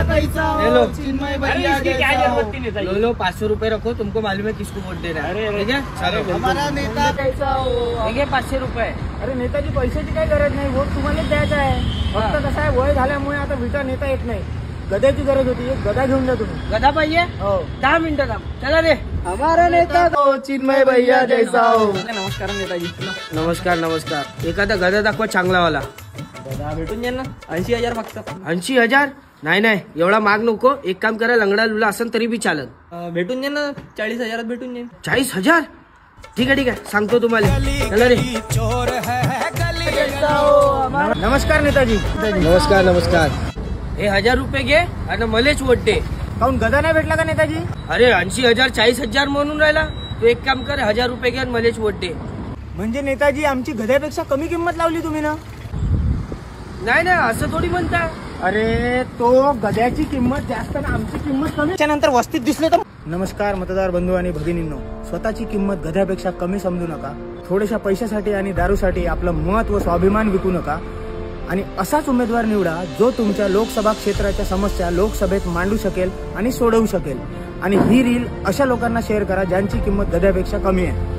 Hello Chinmay भैया low low 500 रुपए रखो, तुमको मालूम है किसको वोट देना है। ठीक है चलो, हमारा नेता कैसा हो? ठीक है 500 रुपए। अरे नेताजी पैशाची काही गरज नाही, वोट तुम्हालाच द्यायचा आहे। फक्त कसं आहे, वय झाल्यामुळे आता विटा नेता येत नाही, गद्याची गरज होती, एक गदा घेऊन द्या तुम्ही। गदा पाहिजे? हो 10 मिनिटं थांब, चला रे। हमारा नेता हो चिन्मय भैया जैसा हो। नमस्कार नेताजी। नमस्कार नमस्कार। एखादा गदा दाखवा चांगला वाला। गदा भेटून जाईल ना, 80,000 फक्त। 80,000? नाही नाही, एवढा माग नको। एक काम करा, लंगडा लुला असेल तरी बी चालत। भेटून जाईल ना, 40,000 भेटून जाईल। 40,000? ठीक आहे सांगतो तुम्हाला, चला रे। नमस्कार नेताजी। नमस्कार नमस्कार। हे 1000 रुपये घे आणि मलेच वोट दे। काऊन गदा नाही भेटला का नेताजी? अरे 80,000 40,000 म्हणून राहिला तू। एक काम कर, 1000 रुपये घे आणि मलेच वोट दे। म्हणजे नेताजी आमची गद्यापेक्षा कमी किंमत लावली तुम्ही ना? नाही ना, असं थोडी म्हणता। अरे तो गद्याची किंमत जास्त ना आमची किंमत कमी, त्यानंतर वस्तीत दिसले तर। नमस्कार मतदार बंधू आणि भगिनींनो, स्वतःची किंमत गद्यापेक्षा कमी समजू नका। थोड्याशा पैशासाठी आणि दारूसाठी आपलं मत व स्वाभिमान विकू नका आणि असाच उमेदवार निवडा जो तुमच्या लोकसभा क्षेत्राच्या समस्या लोकसभेत मांडू शकेल आणि सोडवू शकेल। आणि ही रील अशा लोकांना शेअर करा ज्यांची किंमत गद्यापेक्षा कमी आहे।